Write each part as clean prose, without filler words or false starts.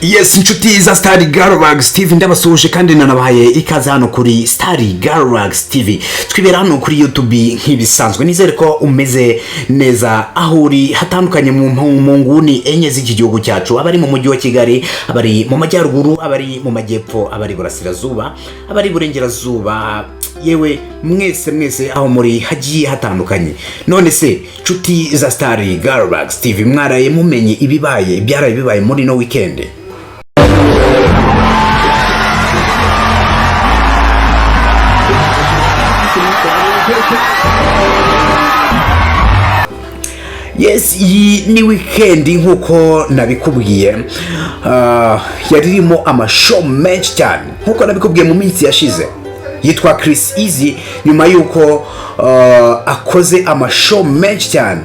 Yes, inshuti za Star Galaxy TV ndabasuje kandi nanabahaye ikaze hano kuri Star Galaxy TV. Twibera hano kuri YouTube nk'ibisanzwe. Nizere ko umeze neza aho uri hatandukanye mu nguni enye z'iki gihugu cyacu. Abari mu mujyi wa Kigali, abari mu majyaruguru, abari mu majyepfo, abari burasirazuba, abari burengerazuba, yewe mwese aho muri hagiye hatandukanye. None se inshuti za Star Galaxy TV mwaraye mumenye ibyaraye bibaye muri no weekend? Yes, iyi ni weekend nkuko nabikubwiye, yaririmo amashow menshi cyane nkuko nabikubwiye mu minsi yashize. Yitwa Chris Easy nyuma yuko akoze amashow menshi cyane,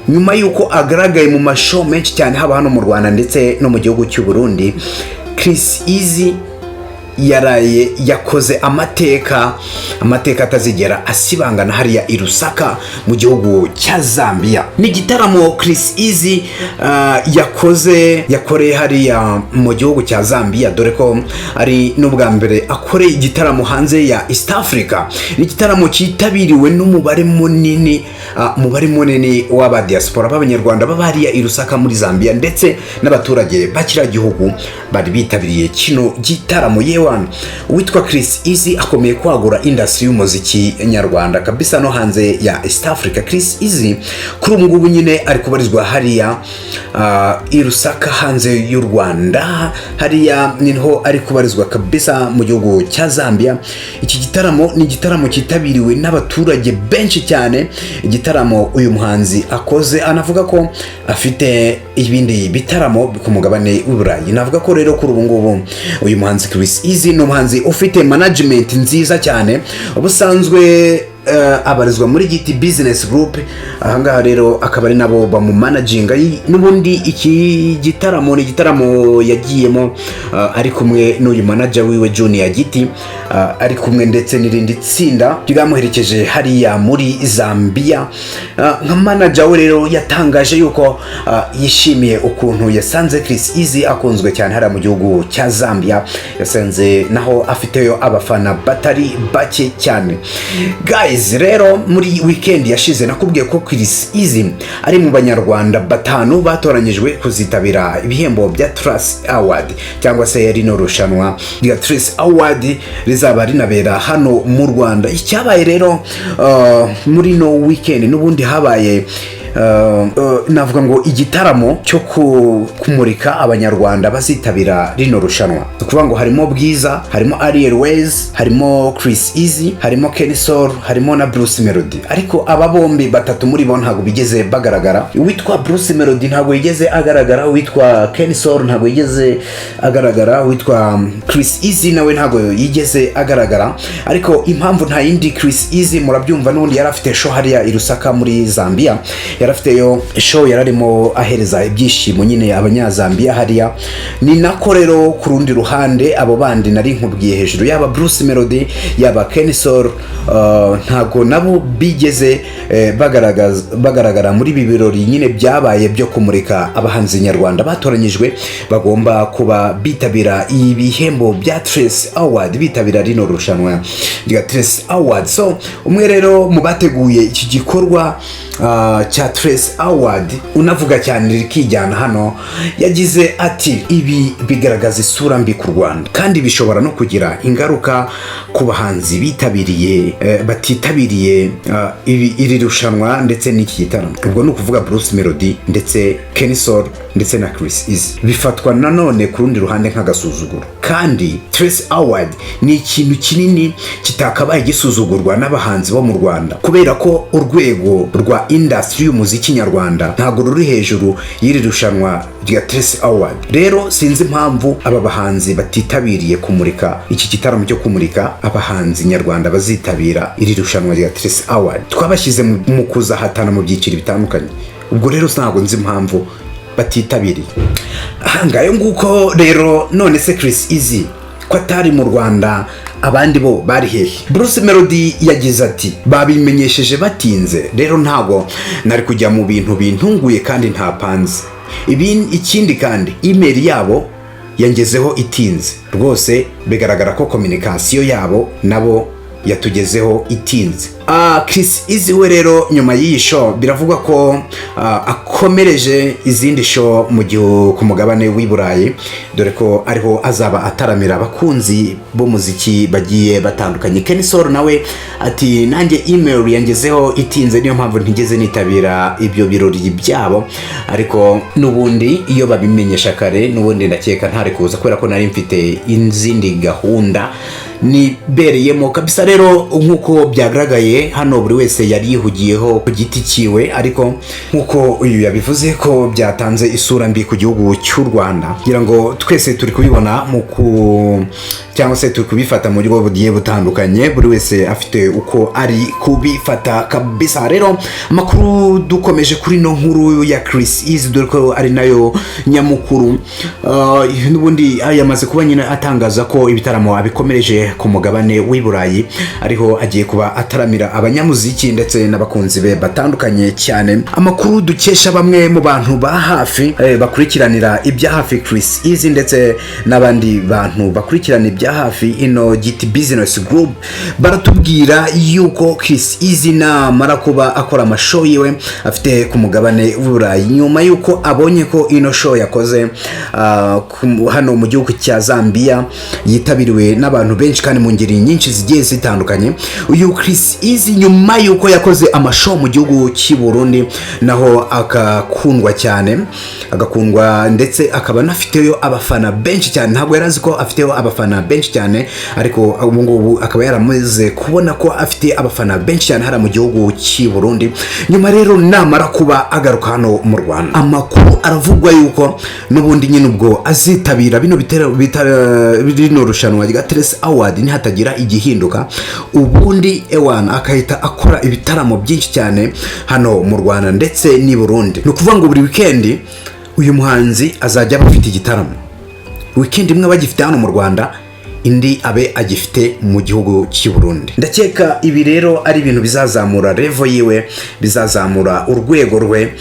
nyuma yuko agaragaye mu mashow menshi cyane haba hano mu Rwanda ndetse no mu gihugu cy'u Burundi. Chris Easy yaraye yakoze amateka atazigera asibangana hariya i Lusaka mu gihugu cya Zambia. Ni igitaramo Chris Easy yakoreye hariya mu gihugu cya Zambia, dore ko ari n'ubwa mbere akoreye igitaramo hanze ya East Africa. Ni igitaramo cyitabiriwe n'umubare munini w'aba diaspora b'abanyarwanda baba hariya i Lusaka muri Zambia, ndetse n'abaturage bakira gihugu bari bitabiriye kino gitaramo. Witwa Chris Easy akomeye kwagura industry y'umuziki nyarwanda kabisa no hanze ya East Africa. Chris Easy kuri ubu ngubu nyine ari kubarizwa hariya i Lusaka hanze y'u Rwanda, hariya niho ari kubarizwa kabisa mu gihugu cya Zambia. Iki gitaramo ni igitaramo cyitabiriwe n'abaturage benshi cyane. Igitaramo uyu muhanzi akoze, anavuga ko afite ibindi bitaramo ku mugabane w'Uburayi. Navuga ko rero kuri ubu ngubu uyu muhanzi Chris Easy ni umuhanzi ufite management nziza cyane. Ubusanzwe abarizwa muri GT Business Group. Ahangaha rero akaba ari nabo bamumanaginga. N'ubundi iki gitaramo ni igitaramo yagiyemo ari kumwe n'uyu manager wiwe Junior GT, ari kumwe ndetse n'irindi tsinda ryamuherekeje hariya muri Zambia. Nka manager we rero yatangaje yuko yishimiye ukuntu yasanze Chris Easy akunzwe cyane hariya mu gihugu cya Zambia. Yasanze naho afiteyo abafana batari bake cyane. Guys, rero muri weekend yashize nakubwiye ko Chris Easy ari mu banyarwanda batanu batoranyijwe kuzitabira ibihembo bya Trace Award, cyangwa se rino rushanwa rya Trace Award rizaba rinabera hano mu Rwanda. Icyabaye rero muri no weekend n'ubundi habaye navuga ngo igitaramo cyo kumurika abanyarwanda bazitabira rino rushanwa. Kuvuga ngo harimo Bwiza, harimo Ariel Ways, harimo Chris Easy, harimo Kenisol, harimo na Bruce Melody. Ariko aba bombi batatu muri bo ntago bigeze bagaragara. Witwa Bruce Melody ntago yigeze agaragara, witwa Kenisol ntago yigeze agaragara, witwa Chris Easy nawe ntago yigeze agaragara. Ariko impamvu nta yindi, Chris Easy murabyumva n'ubundi yari afite show hariya i Lusaka muri Zambia. Yarafiteyo show yararimo ahereza ibyishimo nyine abanyazambia hariya. Ni nako rero ku rundi ruhande abo bandi nari nkubwiye hejuru, yaba Bruce Melody yaba Kenisol, ntago nabo bigeze bagaragara muri birori nyine byabaye byo kumurika abahanzi nyarwanda batoranyijwe bagomba kuba bitabira ibihembo bya Trace Award, bitabira rino rushanwa rya Trace Award. So umwe rero mu bateguye iki gikorwa cya Trace Award, unavuga cyane rikijyana hano, yagize ati ibi bigaragaza isura mbi ku Rwanda kandi bishobora no kugira ingaruka ku bahanzi batitabiriye iri rushanwa ndetse n'iki gitaramo. Ubwo ni ukuvuga Bruce Melody ndetse Kenisol ndetse na Chris Easy. Bifatwa nanone ku rundi ruhande nk'agasuzuguro, kandi Trace Award ni ikintu kinini kitakabaye gisuzugurwa n'abahanzi bo mu Rwanda, kubera ko urwego rwa industry y'umuziki nyarwanda ntago ruri hejuru y'iri rushanwa rya Trace Award. Rero sinzi impamvu aba bahanzi batitabiriye kumurika iki gitaramo cyo kumurika abahanzi nyarwanda bazitabira iri rushanwa rya Trace Award. Twabashyize mu kuzahatana mu byiciro bitandukanye, ubwo rero ntago nzi impamvu batitabiriye. Ngayo nguko rero. None se Chris Easy ko atari mu Rwanda, abandi bo bari hehe? Bruce Melody yagize ati babimenyesheje batinze, rero ntago nari kujya mu bintu bintunguye kandi ntapanze. Ikindi kandi email yabo yangezeho itinze rwose, bigaragara ko communication yabo nabo yatugezeho itinze. Chris Easy we rero nyuma y'iyi show biravugwa ko akomereje izindi show mu gihe ku mugabane w'i Burayi, dore ko ariho azaba ataramira abakunzi b'umuziki bagiye batandukanye. Ken Solo nawe ati nanjye email yangezeho itinze, niyo mpamvu ntigeze nitabira ibyo birori byabo, ariko nubundi iyo babimenyesha kare nubundi ndakeka ntari kuza kubera ko nari mfite inzindi gahunda nibereyemo kabisa. Rero nkuko byagaragaye hano buri wese yari yihugiyeho ku giti ciwe, ariko nkuko uyu yabivuze ko byatanze isura mbi ku gihugu cy'u Rwanda, kugira ngo twese turi kubibona cyangwa se turi kubifata mu buryo bugiye butandukanye, buri wese afite uko ari kubifata kabisa. Rero amakuru dukomeje kuri no nkuru ya Chris Easy, dore ko ari nayo nyamukuru, n'ubundi yamaze kuba nyine atangaza ko ibitaramo abikomereje ku mugabane w'i Burayi, ariho agiye kuba ataramira abanyamuziki ndetse n'abakunzi be batandukanye cyane. Amakuru dukesha bamwe mu bantu ba hafi bakurikiranira ibya hafi Chris Easy ndetse n'abandi bantu bakurikirana ibya hafi ino GT Business Group, baratubwira yuko Chris Easy namara kuba akora amashow yiwe afite ku mugabane w'i Burayi, nyuma yuko abonye ko ino show yakoze hano mu gihugu cya Zambia yitabiriwe n'abantu benshi kandi mu ngeri nyinshi zigiye zitandukanye. Uyu Chris Easy nyuma yuko yakoze amashow mu gihugu cy'i Burundi naho akakundwa cyane, agakundwa ndetse akaba nafiteyo abafana benshi cyane. Ntabwo yarazi ko afiteyo abafana benshi cyane, ariko ubu ngubu akaba yaramaze kubona ko afite abafana benshi cyane hara mu gihugu cy'i Burundi. Nyuma rero namara kuba agaruka hano mu Rwanda, amakuru aravugwa yuko nubundi nyine ubwo azitabira bino rushanwa rya Trace Award nihatagira igihinduka, ubundi ewana akahita akora ibitaramo byinshi cyane hano mu Rwanda ndetse ni Burundi. No kuvuga ngo buri weekend uyu muhanzi azajya bafite igitaramo, weekend imwe bagifite hano mu Rwanda, indi abe agifite mu gihugu cy'i Burundi. Ndakeka ibi rero ari ibintu bizazamura level yiwe, bizazamura urwego rwe,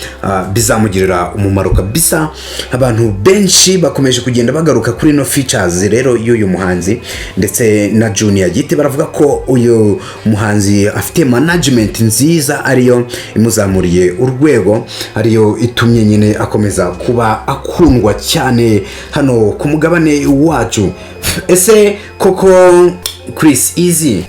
bizamugirira umumaro kabisa. Abantu benshi bakomeje kugenda bagaruka kuri no features rero y'uyu muhanzi ndetse na Junior Giti, baravuga ko uyu muhanzi afite management nziza ariyo imuzamuriye urwego, ariyo itumye nyine akomeza kuba akundwa cyane hano ku mugabane wacu. Ese koko Chris Easy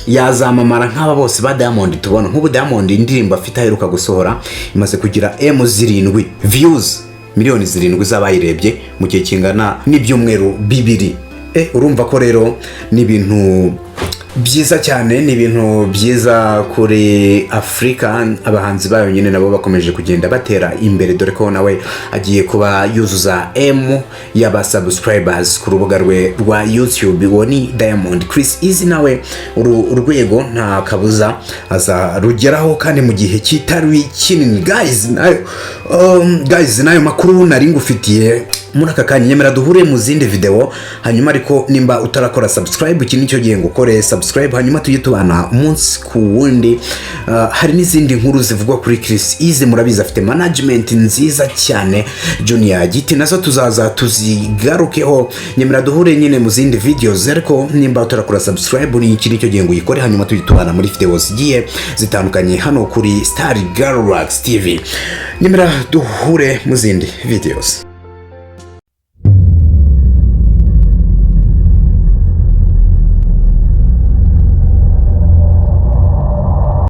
yazamamara nk'aba bose ba Diamond tubona? Nk'ubu Diamond indirimbo afite aheruka gusohora imaze kugira M7 views, miliyoni 7 z'abayirebye mu gihe kingana n'ibyumweru 2. Urumva ko rero ni ibintu byiza cyane, ni ibintu byiza kuri Afrika. Abahanzi bayo nyine nabo bakomeje kugenda batera imbere, dore ko nawe agiye kuba yuzuza M y'aba subscribers ku rubuga rwe rwa YouTube. Woni Diamond. Chris Easy nawe urwego nta kabuza aza rugeraho kandi mu gihe kitari kinini. Guys nayo makuru nari ngufitiye muri aka kanya. Nyemera duhure mu zindi video, hanyuma ariko nimba utarakora subscribe, iki nicyo gihe ngo ukore subscribe, hanyuma tujye tubana umunsi ku wundi. Hari n'izindi nkuru zivugwa kuri Chris Easy, murabizi afite management nziza cyane. Junior Giti nazo tuzaza tuzigarukeho. Nyemera duhure nyine mu zindi videos, ariko nimba utarakora subscribe, ni iki nicyo gihe ngo uyikore, hanyuma tujye tubana muri videos zigiye zitandukanye hano kuri Star Galaxy TV. Nyemera duhure mu zindi videos.